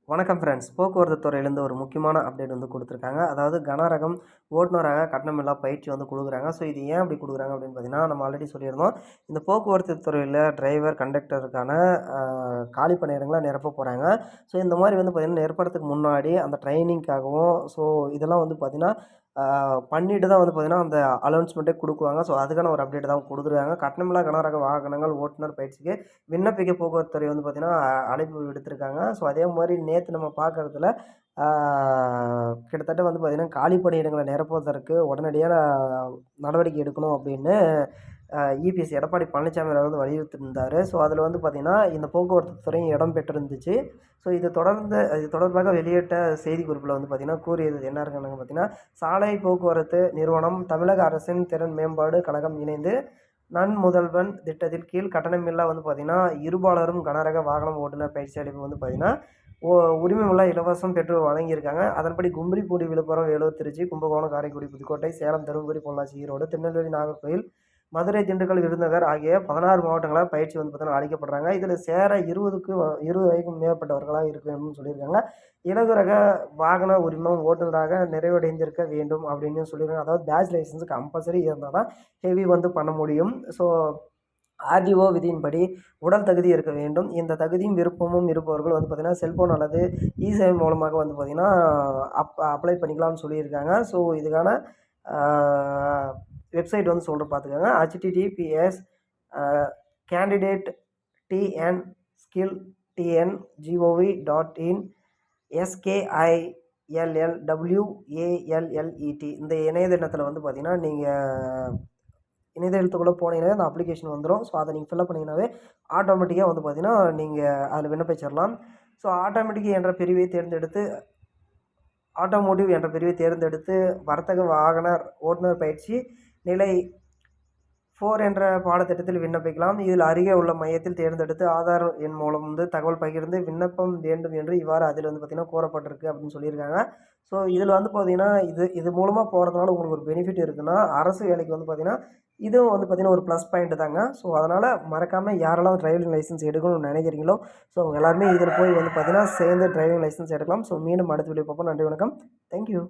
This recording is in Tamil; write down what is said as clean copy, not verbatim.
வணக்கம் ஃப்ரெண்ட்ஸ். போக்குவரத்து துறையிலேருந்து ஒரு முக்கியமான அப்டேட் வந்து குடுத்துருக்காங்க. அதாவது கனரகம் ஓட்டுநராக கட்டணமில்லா பயிற்சி வந்து குடுக்குறாங்க. ஸோ இது ஏன் அப்படி குடுக்குறாங்க அப்படின்னு பார்த்தீங்கன்னா, நம்ம ஆல்ரெடி சொல்லியிருந்தோம். இந்த போக்குவரத்து துறையில டிரைவர், கண்டக்டருக்கான அ காலி பணியிடங்கள நிரப்ப போறாங்க. ஸோ இந்த மாரி வந்து பார்த்தீங்கன்னா, நிரப்புறதுக்கு முன்னாடி அந்த ட்ரெய்னிங்க்காகவும் ஸோ இதெல்லாம் வந்து பார்த்தீங்கன்னா, பண்ணிட்டு தான் வந்து பார்த்தீங்கன்னா, அந்த அலௌன்ஸ்மெண்ட்டே குடுக்குவாங்க. ஸோ அதுக்கான ஒரு அப்டேட் தான் குடுத்துருக்காங்க. கட்டணமில்லா கனரக வாகனங்கள் ஓட்டுநர் பயிற்சிக்கு விண்ணப்பிக்க போக்குவரத்து துறை வந்து பார்த்தீங்கன்னா, அழைப்பு விடுத்திருக்காங்க. ஸோ அதே மாரி நேத்து நம்ம பார்க்கறதுல ஆ கிட்டத்தட்ட வந்து பார்த்தீங்கன்னா, காலி பணியிடங்கள நிரப்புவதற்கு உடனடியான நடவடிக்கை எடுக்கணும் அப்படின்னு இபிஎஸ் எடப்பாடி பழனிசாமி அவர்கள் வந்து வலியுறுத்தியிருந்தாரு. ஸோ அதில வந்து பார்த்தீங்கன்னா, இந்த போக்குவரத்து துறையும் இடம் பெற்றிருந்துச்சு. ஸோ இது தொடர்பாக வெளியிட்ட செய்திக்குறிப்பில வந்து பார்த்தீங்கன்னா, கூறியது என்ன இருக்குன்னு பார்த்தீங்கன்னா, சாலை போக்குவரத்து நிறுவனம், தமிழக அரசின் திறன் மேம்பாடு கழகம் இணைந்து நன்முதல்வன் திட்டத்தின் கீழ் கட்டணமில்லா வந்து பார்த்தீங்கன்னா, இருபாலரும் கனரக வாகனம் ஓட்டுநர் பயிற்சி அளிப்பு வந்து பார்த்தீங்கன்னா, ஒ உரிமமில்லா இலவசம் பெற்று வழங்கியிருக்காங்க. அதன்படி கும்மிடிப்பூண்டி, விழுப்புரம், வேலூர், திருச்சி, கும்பகோணம், காரைக்குடி, புதுக்கோட்டை, சேலம், தருமபுரி, பொள்ளாச்சி, ஈரோடு, திருநெல்வேலி, நாகர்கோவில், மதுரை, திண்டுக்கல், விருதுநகர் ஆகிய 16 மாவட்டங்கள பயிற்சி வந்து பார்த்தீங்கன்னா அளிக்கப்படுறாங்க. இதில சேர 20 வயதுக்கும் மேற்பட்டவர்களா இருக்கணும்னு சொல்லியிருக்காங்க. இலகுரக வாகன உரிமம் ஓட்டுநராக நிறைவடைந்திருக்க வேண்டும் அப்படின்னு சொல்லியிருக்காங்க. அதாவது பேட்ஜ் லைசென்ஸ் கம்பல்சரி இருந்தா தான் ஹெவி வந்து பண்ண முடியும். ஸோ ஆர்டிஓ விதியின்படி உடல் தகுதி இருக்க வேண்டும். இந்த தகுதியும் விருப்பமும் இருப்பவர்கள் வந்து பார்த்தீங்கன்னா, செல்ஃபோன் அல்லது இ-சேவை மூலமாக வந்து பார்த்தீங்கன்னா, அப்ளை பண்ணிக்கலாம்னு சொல்லியிருக்காங்க. ஸோ இதுக்கான ஆ வெப்சைட் வந்து சொல்றேன் பார்த்துக்கோங்க. https candidate TN skill TN gov.in skillwallet இந்த இணையதளத்தில வந்து பார்த்தீங்கன்னா, நீங்க இணையதளத்துக்குள்ள போனீங்கன்னாவே அந்த அப்ளிகேஷன் வந்துரும். ஸோ அத நீங்க ஃபில்அப் பண்ணீங்கன்னாவே ஆட்டோமேட்டிக்கா வந்து பார்த்தீங்கன்னா, நீங்க அதில விண்ணப்பிச்சிடலாம். ஸோ ஆட்டோமோட்டிவ் என்ற பிரிவை தேர்ந்தெடுத்து வர்த்தக வாகன ஓட்டுநர் பயிற்சி நிலை 4 என்ற பாடத்திட்டத்தில் விண்ணப்பிக்கலாம். இதில் அருகே உள்ள மையத்தில் தேர்ந்தெடுத்து ஆதார் எண் மூலம் வந்து தகவல் பகிர்ந்து விண்ணப்பம் வேண்டும் என்று இவ்வாறு அதில் வந்து பார்த்தீங்கன்னா கூறப்பட்டிருக்கு அப்படின்னு சொல்லியிருக்காங்க. ஸோ இதில் வந்து பார்த்தீங்கன்னா, இது மூலமா போறதுனால உங்களுக்கு ஒரு பெனிஃபிட் இருக்குன்னா, அரசு வேலைக்கு வந்து பார்த்தீங்கன்னா, இதுவும் வந்து பார்த்தீங்கன்னா ஒரு ப்ளஸ் பாயிண்ட் தாங்க. ஸோ அதனால மறக்காம யாரெல்லாம் டிரைவிங் லைசென்ஸ் எடுக்கணும்னு நினைக்கிறீங்களோ, ஸோ அவங்க எல்லாருமே இதில போய் வந்து பார்த்தீங்கன்னா, சேர்ந்து டிரைவிங் லைசென்ஸ் எடுக்கலாம். ஸோ மீண்டும் அடுத்த வீடியோ பார்ப்போம். நன்றி, வணக்கம். Thank you.